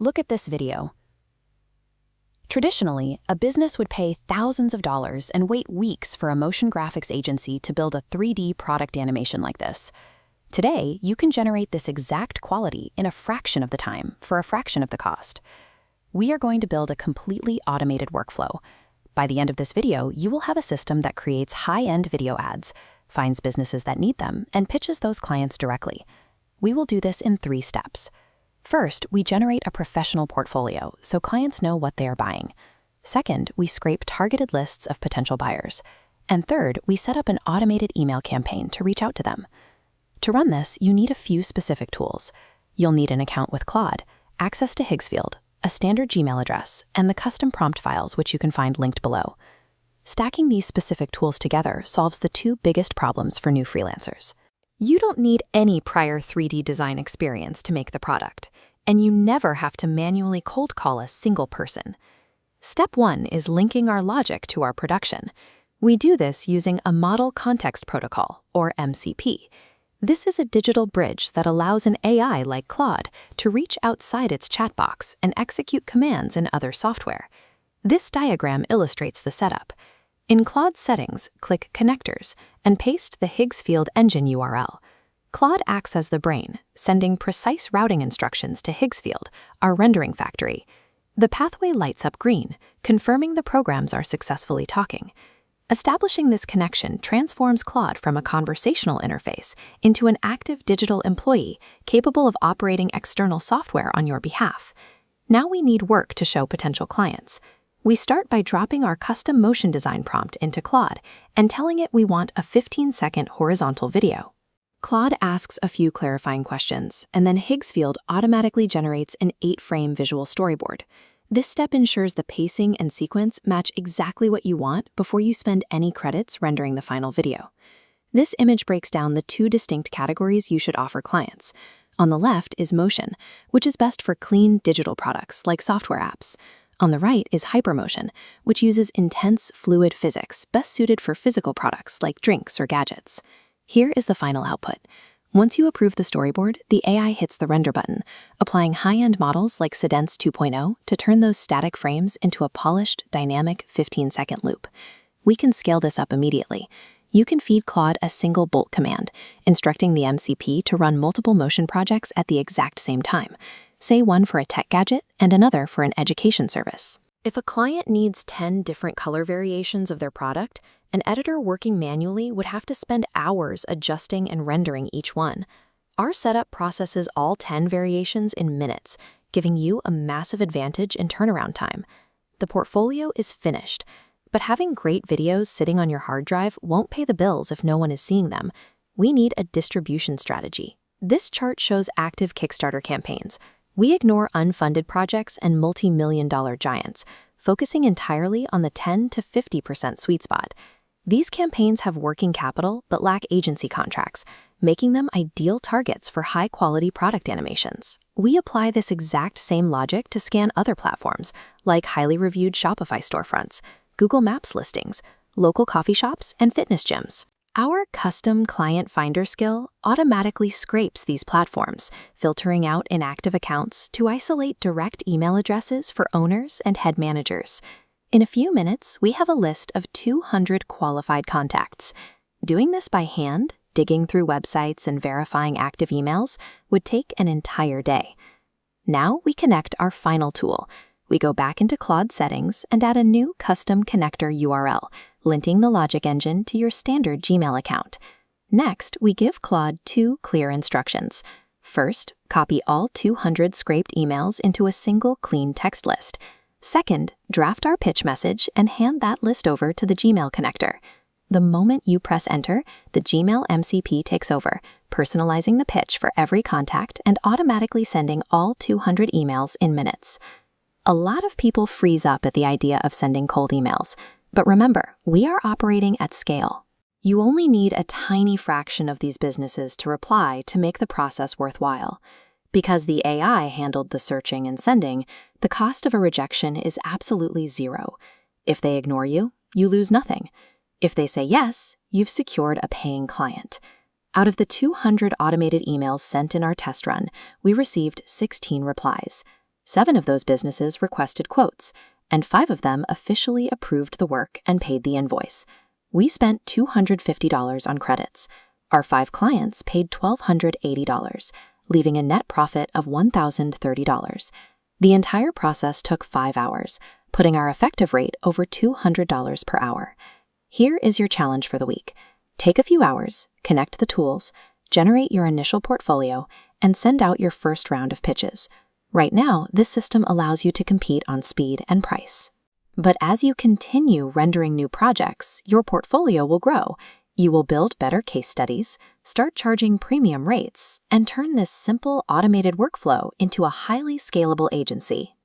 look at this video. Traditionally, a business would pay thousands of dollars and wait weeks for a motion graphics agency to build a 3D product animation like this. Today, you can generate this exact quality in a fraction of the time for a fraction of the cost. We are going to build a completely automated workflow. By the end of this video, you will have a system that creates high-end video ads, finds businesses that need them, and pitches those clients directly. We will do this in 3 steps. First, we generate a professional portfolio so clients know what they are buying. Second, we scrape targeted lists of potential buyers. And third, we set up an automated email campaign to reach out to them. To run this, you need a few specific tools. You'll need an account with Claude, access to Higgsfield, a standard Gmail address, and the custom prompt files which you can find linked below. Stacking these specific tools together solves the 2 biggest problems for new freelancers. You don't need any prior 3D design experience to make the product, and you never have to manually cold call a single person. Step 1 is linking our logic to our production. We do this using a Model Context Protocol, or MCP. This is a digital bridge that allows an AI like Claude to reach outside its chat box and execute commands in other software. This diagram illustrates the setup. In Claude's settings, click Connectors and paste the Higgsfield engine URL. Claude acts as the brain, sending precise routing instructions to Higgsfield, our rendering factory. The pathway lights up green, confirming the programs are successfully talking. Establishing this connection transforms Claude from a conversational interface into an active digital employee capable of operating external software on your behalf. Now we need work to show potential clients. We start by dropping our custom motion design prompt into Claude and telling it we want a 15-second horizontal video. Claude asks a few clarifying questions, and then Higgsfield automatically generates an 8-frame visual storyboard. This step ensures the pacing and sequence match exactly what you want before you spend any credits rendering the final video. This image breaks down the 2 distinct categories you should offer clients. On the left is motion, which is best for clean digital products like software apps. On the right is hypermotion, which uses intense fluid physics best suited for physical products like drinks or gadgets. Here is the final output. Once you approve the storyboard, the AI hits the render button, applying high-end models like Cadence 2.0 to turn those static frames into a polished, dynamic 15-second loop. We can scale this up immediately. You can feed Claude a single bolt command, instructing the MCP to run multiple motion projects at the exact same time. Say one for a tech gadget and another for an education service. If a client needs 10 different color variations of their product, an editor working manually would have to spend hours adjusting and rendering each one. Our setup processes all 10 variations in minutes, giving you a massive advantage in turnaround time. The portfolio is finished, but having great videos sitting on your hard drive won't pay the bills if no one is seeing them. We need a distribution strategy. This chart shows active Kickstarter campaigns. We ignore unfunded projects and multi-million-dollar giants, focusing entirely on the 10 to 50% sweet spot. These campaigns have working capital but lack agency contracts, making them ideal targets for high-quality product animations. We apply this exact same logic to scan other platforms, like highly reviewed Shopify storefronts, Google Maps listings, local coffee shops, and fitness gyms. Our custom client finder skill automatically scrapes these platforms, filtering out inactive accounts to isolate direct email addresses for owners and head managers. In a few minutes, we have a list of 200 qualified contacts. Doing this by hand, digging through websites and verifying active emails, would take an entire day. Now we connect our final tool. We go back into Claude settings and add a new custom connector URL, linking the logic engine to your standard Gmail account. Next, we give Claude 2 clear instructions. First, copy all 200 scraped emails into a single clean text list. Second, draft our pitch message and hand that list over to the Gmail connector. The moment you press enter, the Gmail MCP takes over, personalizing the pitch for every contact and automatically sending all 200 emails in minutes. A lot of people freeze up at the idea of sending cold emails, but remember, we are operating at scale. You only need a tiny fraction of these businesses to reply to make the process worthwhile. Because the AI handled the searching and sending, the cost of a rejection is absolutely zero. If they ignore you, you lose nothing. If they say yes, you've secured a paying client. Out of the 200 automated emails sent in our test run, we received 16 replies. 7 of those businesses requested quotes, and 5 of them officially approved the work and paid the invoice. We spent $250 on credits. Our 5 clients paid $1,280, leaving a net profit of $1,030. The entire process took 5 hours, putting our effective rate over $200 per hour. Here is your challenge for the week. Take a few hours, connect the tools, generate your initial portfolio, and send out your first round of pitches. Right now, this system allows you to compete on speed and price. But as you continue rendering new projects, your portfolio will grow. You will build better case studies, start charging premium rates, and turn this simple automated workflow into a highly scalable agency.